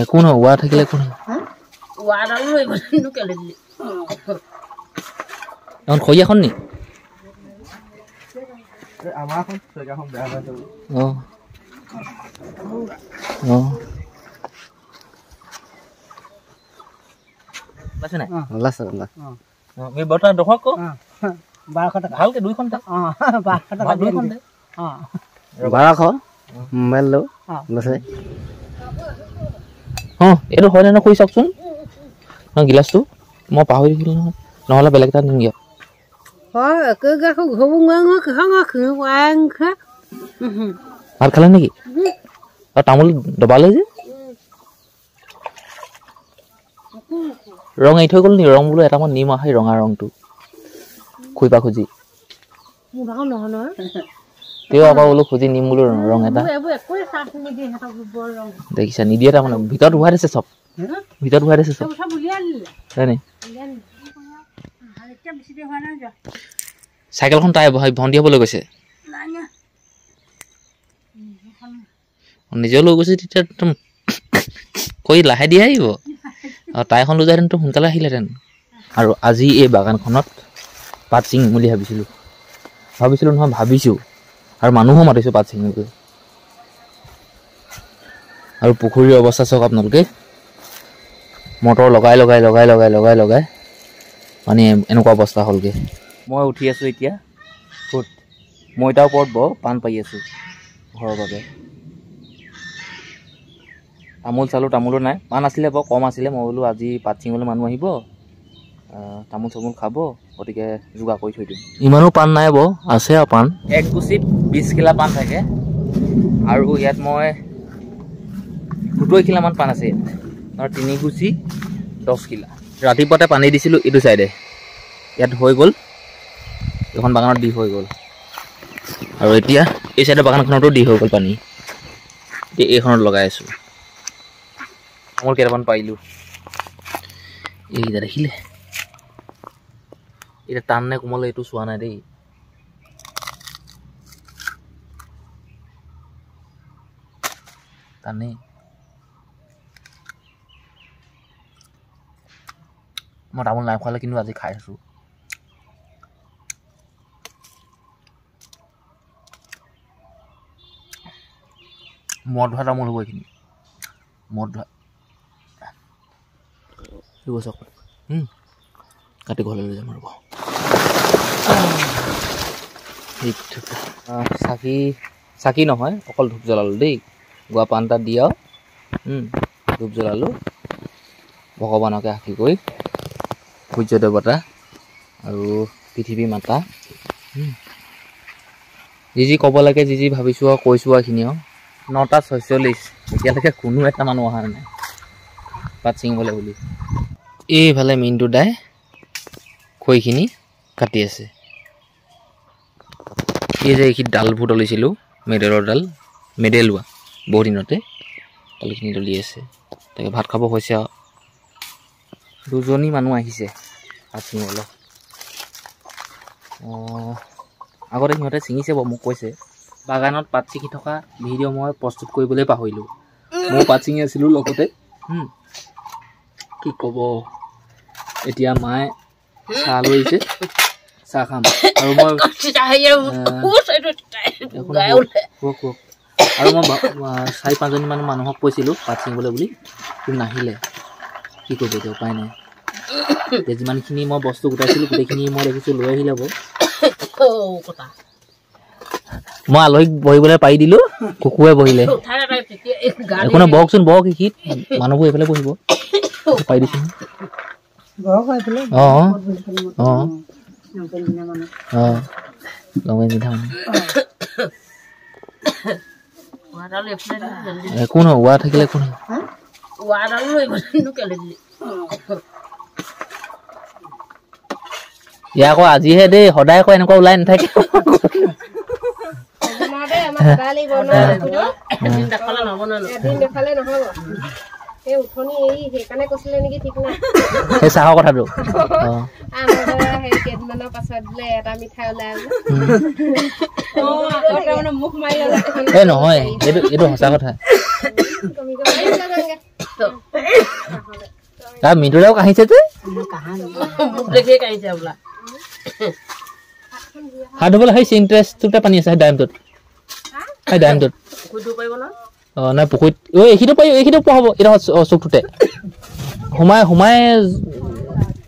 একো নহয় ৱা থাকিলে একো নহয় এখন খৰি এখন নি বৰ্তমান দখক ক 1200 টাকা ভালকে 2খন দে 1200 টাকা 2খন দে 1200 মোবাইল লো লৈছে এইটো হয় না কই চাওকচোন না গিলাসটো মই পাহৰি গিল নহয় নহলে বেলেগ এটা নিম গিয়া ভাত খালে নেকি তামোল দবালে যে ৰং আই থৈ গল নি ৰং বুলো এটা মান নিম আহে ৰঙা ৰংটো খুইপা খুজি তেও আবা বুলো খুজি নিম বুলো ৰং এটা দেখিছা নিদিয়ে তাৰ মানে ভিতৰত উহাই দিছে সব ভিতৰত উহাই দিছে সব জানি সাইকেলখন তাই ভন্ডি হবলৈ গৈছে নিজে লৈ গৈছে তেতিয়া কৈ লাহে দিয়ে আহিব আৰু তাইখন লৈ যাহেঁতেন তো সোনকালে আহিলেহেঁতেন আৰু আজি এই বাগানখনত পাত চিং বুলি ভাবিছিলোঁ নহয় ভাবিছোঁ আৰু মানুহো মাতিছোঁ পাত চিঙিবলৈ আৰু পুখুৰীৰ অৱস্থা চাওক আপোনালোকে মটৰ লগাই মানে এনেকুৱা অৱস্থা হ'লগৈ মই উঠি আছোঁ এতিয়া ক'ত মইতাৰ ওপৰত পাণ পাই আছোঁ ঘৰৰ বাবে তামোলো নাই পাণ আছিলে বৰ কম আছিলে মই বোলো আজি পাত চিঙিবলৈ মানুহ আহিব তামোল চামোল খাব গতিকে যোগাৰ কৰি থৈ দিম ইমানো পাণ নাই আছে আৰু পাণ এক গুচিত 20 কিলা পাণ থাকে আৰু ইয়াত মই 70 কিলামান পাণ আছে আৰু 3 গুচি 10 কিলা ৰাতিপুৱাতে পানী দিছিলোঁ এইটো চাইডে ইয়াত হৈ গ'ল এখন বাগানত দি হৈ গ'ল আৰু এতিয়া এই চাইডে বাগানখনতো দি হৈ গ'ল পানী এতিয়া এইখনত লগাই আছোঁ তামোল কেইটামান পাৰিলোঁ এইকেইটা দেখিলে এতিয়া টান নে কোমল এইটো চোৱা নাই দেই টানেই মই তামোল নাই খোৱালে কিন্তু আজি খাই আছোঁ মদ ধোৱা তামোল হ'ব এইখিনি মদ ধোৱা চাওক কাটি ঘৰলৈ লৈ যাম ৰ'ব চাকি নহয় অকল ধূপ জ্বলালোঁ দেই গুৱা পাণ তাত দি আৰু ধূপ জ্বলালোঁ ভগৱানকে সাক্ষী কৰি সূৰ্য দেৱতা আৰু পৃথিৱী মাতা যি ক'ব লাগে যি ভাবিছোঁ আৰু কৈছোঁ আৰু এইখিনি আৰু 9:46 এতিয়ালৈকে কোনো এটা মানুহ অহা নাই পাত ছিঙিবলৈ বুলি এইফালে মিনটো দাই খৈখিনি কাটি আছে এই যে এইখিনি ডালবোৰ দলিছিলোঁ মেডেলোৱা বহু দিনতে ডালখিনি দলি আছে তাকে ভাত খাব হৈছে আৰু 2জনী মানুহ আহিছে পাত ছিঙিবলৈ আগতে সিহঁতে ছিঙিছে মোক কৈছে বাগানত পাত ছিঙি থকা ভিডিঅ' মই প্ৰস্তুত কৰিবলৈ পাহৰিলোঁ মই পাত ছিঙি আছিলোঁ লগতে কি ক'ব এতিয়া মায়ে চাহ লৈছে চাহ খাম আৰু মই আৰু মই 4-5জনী মান মানুহক কৈছিলোঁ পাত ছিঙিবলৈ বুলি কিন্তু নাহিলে কি কৰিব এতিয়া উপায় নাই এতিয়া যিমানখিনি মই বস্তু গোটাইছিলোঁ গোটেইখিনি মই দেখিছোঁ লৈ আহিলে মই আলহীক বহিবলৈ পাৰি দিলোঁ কুকুৰে বহিলে একো নাই বহকচোন বহক এইখিনিত মানুহবোৰ এইফালে বহিব পাৰি দিছোঁ একো নহয় ৱা থাকিলে একো নহয় ইয়া আকৌ আজিহে দেই সদায় আকৌ এনেকুৱা ওলাই নাথাকে চাহৰ কথাটো নহয় এইটো সঁচা কথা মিঠুৰাও কাহিছে যে হাত ধুবলৈ সেই ইণ্টাৰেষ্টটোতে পানী আছে সেই ডাইমটোত অঁ নাই পুখুৰীত এইখিনিও পাৰি এইখিনিও পোৱা হ'ব এতিয়া চুকটোতে সোমাই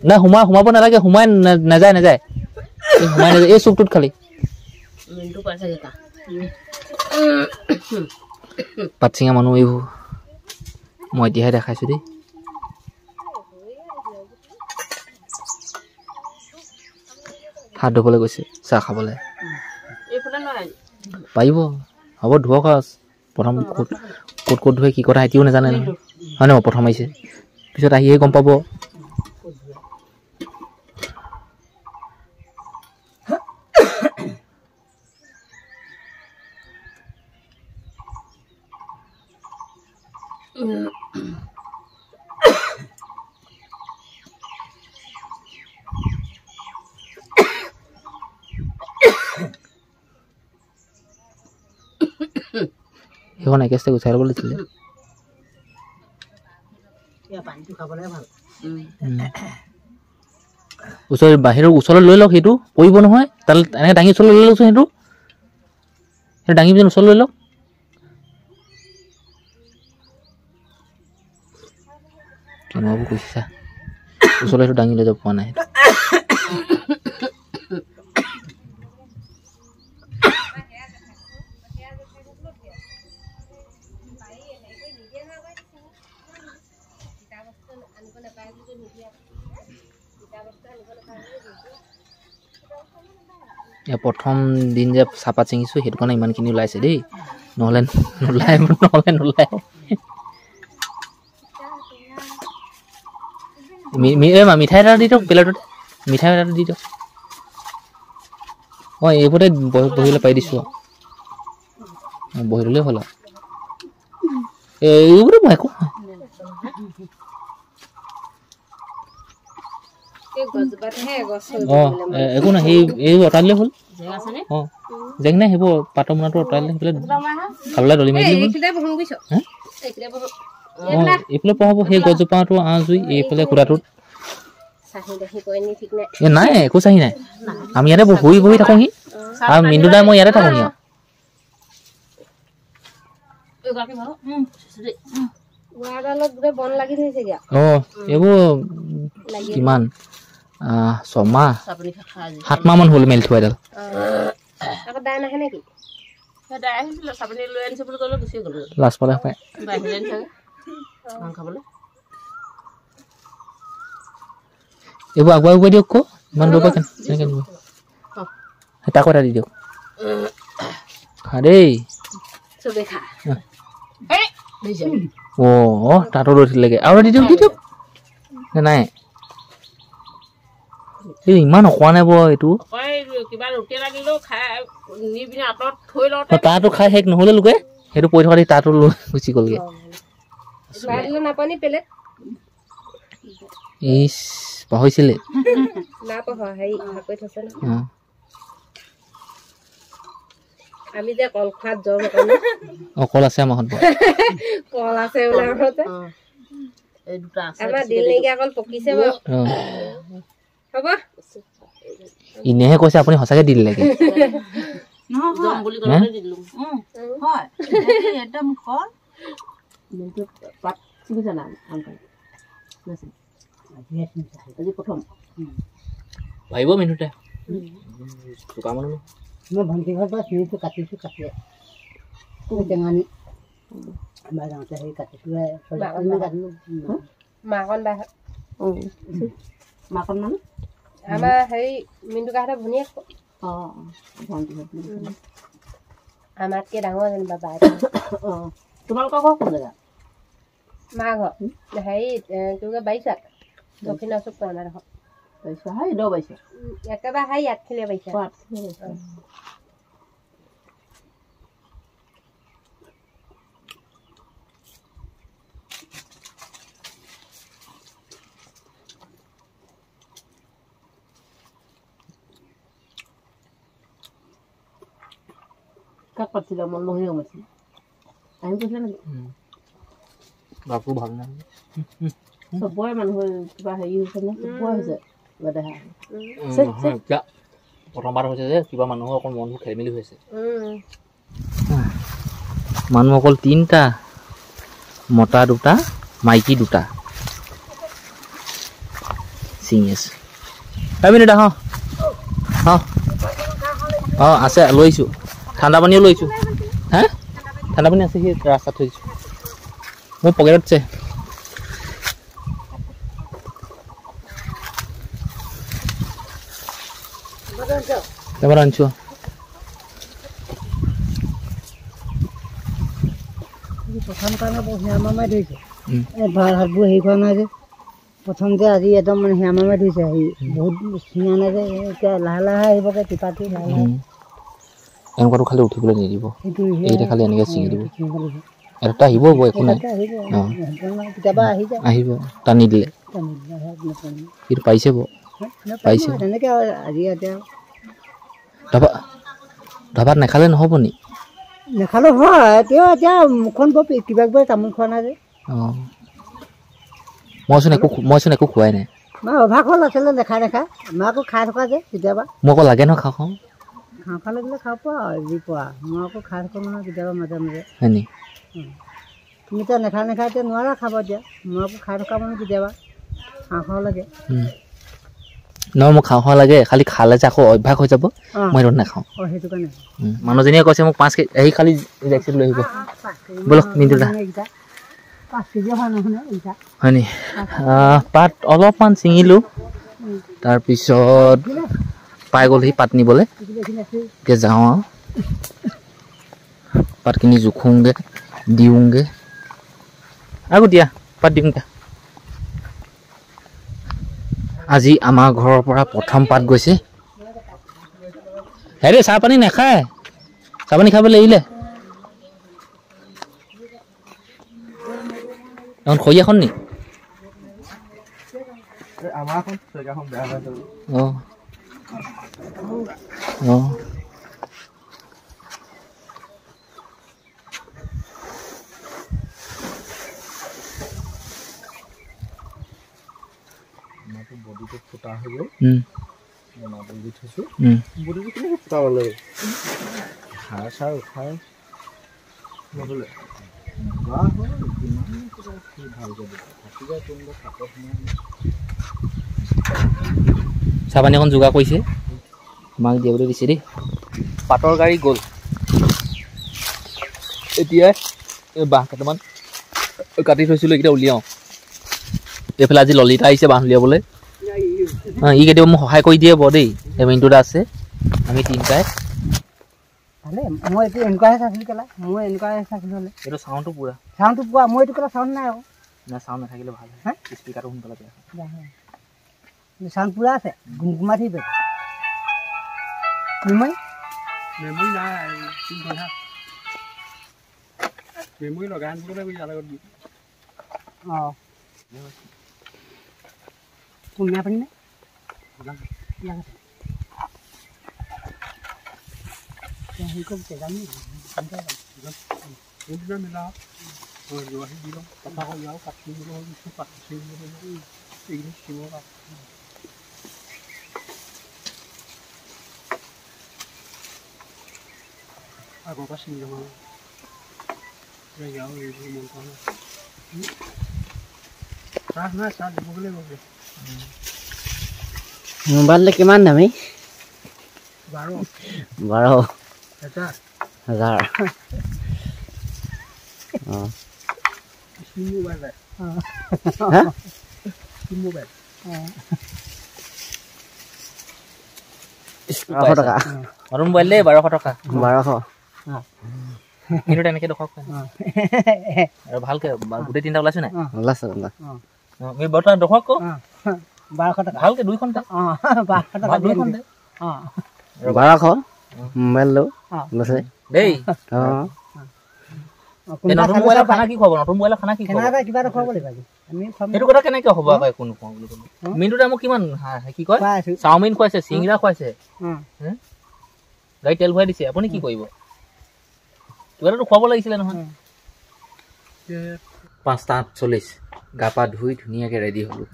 নাই সোমাব নালাগে সোমাই নাযায় এই চুকটোত খালি পাতচিঙা মানুহ এইবোৰ মই এতিয়াহে দেখাইছোঁ দেই হাত ধুবলৈ গৈছে চাহ খাবলৈ পাৰিব হ'ব ধুৱক প্ৰথম ক'ত ধুৱে কি কথা এতিয়াও নাজানে নহয় হয় নহয় প্ৰথম আহিছে পিছত আহিহে গম পাব সেইখন একেষ্টে গুচাই ল'ব লাগিছিলে ওচৰ বাহিৰৰ ওচৰত লৈ লওক সেইটো পৰিব নহয় তাত এনেকৈ দাঙি ওচৰলৈ লৈ লওকচোন সেইটো দাঙি পিনে ওচৰলৈ লৈ লওক কেনেবাবোৰ কৈছা ওচৰলৈ সেইটো দাঙি লৈ যাব পোৱা নাই প্ৰথম দিন যে চাহপাত ছিঙিছোঁ সেইটো কাৰণে ইমানখিনি ওলাইছে দেই নহ'লে নোলায় মিঠাই এটা দি দিয়ক প্লেটতে মিঠাই এটা দি দিয়ক অঁ এইবোৰতে বহিবলৈ পাই দিছোঁ আৰু বহি ল'লেই হ'ল আৰু এইবোৰে মই একো অঁ একো নাই এইবোৰ অঁতাই দিলেই হ'ল অঁ জেং নাই সেইবোৰ পাতৰ মোনাটো অঁতাই দিলে সেইফালে খাবলৈ দলি মাৰি দিলে অঁ এইফালে পোৱা হ'ব সেই গছজোপাটো জুই এইফালে খুটাটোত নাই একো চাহি নাই আমি ইয়াতে বহি থাকোঁহি আৰু মিন্দু দাই মই ইয়াতে থাকোঁহি অঁ এইবোৰ কিমান 6 মাহ 7 মাহ মান হ'ল মেলি থোৱা এডাল লাজ পালে পায় এইবোৰ আগুৱাই দিয়ক আকৌ ইমান দূৰ পৰা কেনেকৈ দিব তাকো এটা দি দিয়ক খা দেই অঁ তাতো ৰৈ থাকিলেগৈ আৰু দি দিয়ক নাই এই ইমান অকোৱা নাই বাৰু এইটো তাতো খাই শেষ নহ'লে লোকে সেইটো পৰি থকা দি তাতো লৈ গুচি গ'লগৈ ইচ পাহৰিছিলে আমি যে কল খোৱাত জ্বৰ কল আছে আমাৰ ঘৰত কল আছে আমাৰ দিল নাইকিয়া কল পকিছে হ'ব এনেহে কৈছে আপুনি সঁচাকে দি দিলে পাৰিব মিনুতে চোকা মানুহ মই ভণ্টি ঘৰৰ পৰা চিৰিটো কাটিছোঁ টেঙানি এবাৰ যাওঁতে সেই কাটিছোঁ মাকন মানে আমাৰ হেৰি মিন্দুকাহঁতৰ ভনীয়েক আমাতকৈ ডাঙৰ যেনিবা বাই তোমালোকৰ ঘৰ কোন জেগা মা ঘৰ হেৰি তোকে বাৰিছাত দক্ষিণ চুক আমাৰ ঘৰ একেবাৰে হাই ইয়াতখিনিয়ে পাইছে কাক পাতিছিলে মনমোহনী সোমাইছিলে আমি কৈছিলে নেকি বাপু ভাল নাই চবৰে মানুহৰ কিবা হেৰি হৈছে নে চবৰে হৈছে কিবা দেখা এতিয়া প্ৰথমবাৰ হৈছে যে কিবা মানুহৰ অকল মনবোৰ খেলি মেলি হৈছে মানুহ অকল 3টা মতা 2টা মাইকী 2টা ছিঙি আছে মিনিট আছে লৈছোঁ ঠাণ্ডা পানীও লৈছোঁ হা ঠাণ্ডা পানী আছে সি ৰাস্তাত থৈ দিছোঁ মোৰ পকেটত আছে এবাৰ আনিছোঁ প্ৰথম কাৰণে বৰ হিয়ামামাই ধৰিছে ভাল হাতবোৰ হেৰি কৰা নাই যে প্ৰথম যে আজি একদম মানে হিয়ামামাই ধৰিছে হেৰি বহুত ছিঙা নাই যে এতিয়া লাহে লাহে আহিবগৈ টিপাটো লাহে লাহে এনেকুৱাটো খালি উঠিবলৈ নিদিব এইটা খালি এনেকৈ ছিঙি দিব এটা আহিব একো নাই কেতিয়াবা আহি যায় আহিব টানি দিলে কিন্তু পাইছে পাইছে তেনেকৈ আজি এতিয়া ধাবাত নাখালে নহ'ব নি নেখালেও হয় তেওঁ এতিয়া মুখখন বৰ কিবা কিবা তামোল খোৱা নাই যে মইচোন একো খোৱাই নাই মই অভাৱ হ'ল আচলতে নেখাই মই আকৌ খাই থকা যে কেতিয়াবা মোক আকৌ লাগে ন খাওঁ খাওঁ লাগিলে খাব পোৱা যি পোৱা মই আকৌ খাই থাকোঁ নহয় কেতিয়াবা মাজে মাজে হয় নি তুমি এতিয়া নেখাই এতিয়া নোৱাৰা খাব এতিয়া মই আকৌ খাই থকা মানুহ কেতিয়াবা খাওঁ লাগে নহয় মোক খাওঁ লাগে খালি খালে যে আকৌ অভ্যাস হৈ যাব মই সেইটো নাখাওঁ সেইটো কাৰণে মানুহজনীয়ে কৈছে মোক 5 কেজি আহি খালি ভেকচিন লৈ আহিব ব'লক মিনটো দা 5 কেজি হয় নি পাত অলপমান ছিঙিলোঁ তাৰপিছত পাই গ'লহি পাত নিবলৈ এতিয়া যাওঁ আৰু পাতখিনি জোখোংগৈ দিওঁগৈ আকৌ দিয়া পাত দিওঁগৈ আজি আমাৰ ঘৰৰ পৰা প্ৰথম পাত গৈছে হেৰি চাহপানী নাখায় চাহপানী খাবলৈ এৰিলে এখন খৰি এখন নি বডিটো ফুটা হৈ গ'ল মাটি দি থৈছোঁ বডিটো কেনেকৈ ফুটাবলৈ সাৰ চাৰ উঠাই নগ'লে চাহপানী এখন যোগাৰ কৰিছে মাক দিবলৈ দিছে দেই পাটৰ গাড়ী গ'ল এতিয়া এই বাঁহ কেইটামান কাটি থৈছিলোঁ এইকেইটা উলিয়াওঁ এইফালে আজি ললিতা আহিছে বাঁহ উলিয়াবলৈ ই কেতিয়াবা মোক সহায় কৰি দিয়ে বৰ দেই এই মিনটোটা আছে আমি 3টাই ভালে মই এইটো এনেকুৱাহে চাইছিলোঁ কেলা মই এনেকুৱাহে চাইছিলোঁ হ'লে এইটো চাউণ্ডটো পুৰা চাউণ্ডটো পোৱা মই এইটো কেলা চাউণ্ড নাই আকৌ না চাউণ্ড নাথাকিলে ভাল হয় স্পীকাৰটো সোনকালে বেয়া চাউণ্ড পুৰা আছে গুমগুমাই থাকিব মেমৰি নাই মেমৰি লগাই আনিবলৈ ইয়াৰ লগত দি অঁ কুমিয়া পানী নে হেৰি কৰিছে জানি মিলা দি লওঁ কথা কৈ যাওঁ কাটি আগৰ পৰা চিনি যাওঁ এইবোৰ মন কৰা নাই চাহ নাই চাহ দিবলৈ গৈছে মোবাইলটো কিমান দামী 12,000 অঁ মোবাইল মোবাইল 1200 টকা নতুন মোবাইল দেই 1200 টকা 1200 কিন্তু তেনেকৈ দেখুৱাওক আৰু ভালকৈ গোটেই 3টা ওলাইছে নাই ওলাইছে বৰ্তমান দেখুৱাওক 1200 টকা ভালকৈ 2খন দে 1200 টকা 2খন দে 1200 মোবাইলটো লৈছে দেই অঁ নতুন মোবাইলৰ খানা কি খুৱাব নতুন মোবাইলৰ খানা কি খুৱাব কিবা এটা খুৱাব লাগিব আমি সেইটো কথা কেনেকৈ হ'ব আকৌ একো নোখোৱাওঁ বুলি ক'লো মিনটোতে মোক কিমান কি কয় চাওমিন খুৱাইছে চিংৰা খুৱাইছে গাড়ী তেল ভৰাই দিছে আপুনি কি কৰিব কিবা এটাতো খুৱাব লাগিছিলে নহয় 5:48 গা পা ধুই ধুনীয়াকৈ ৰেডি হ'লোঁ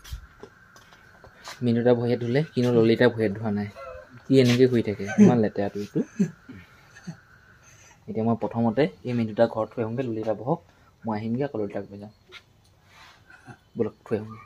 মিনুটা ভৰিয়ে ধুলে কিন্তু ললিতা ভৰিয়ে ধোৱা নাই কি এনেকৈ শুই থাকে ইমান লেতেৰাটো এইটো এতিয়া মই প্ৰথমতে এই মিনুটা ঘৰত থৈ আহোঁগৈ ললিতা বহক মই আহিমগৈ আকৌ ললিতাক লৈ যাম ব'লক থৈ আহোঁগৈ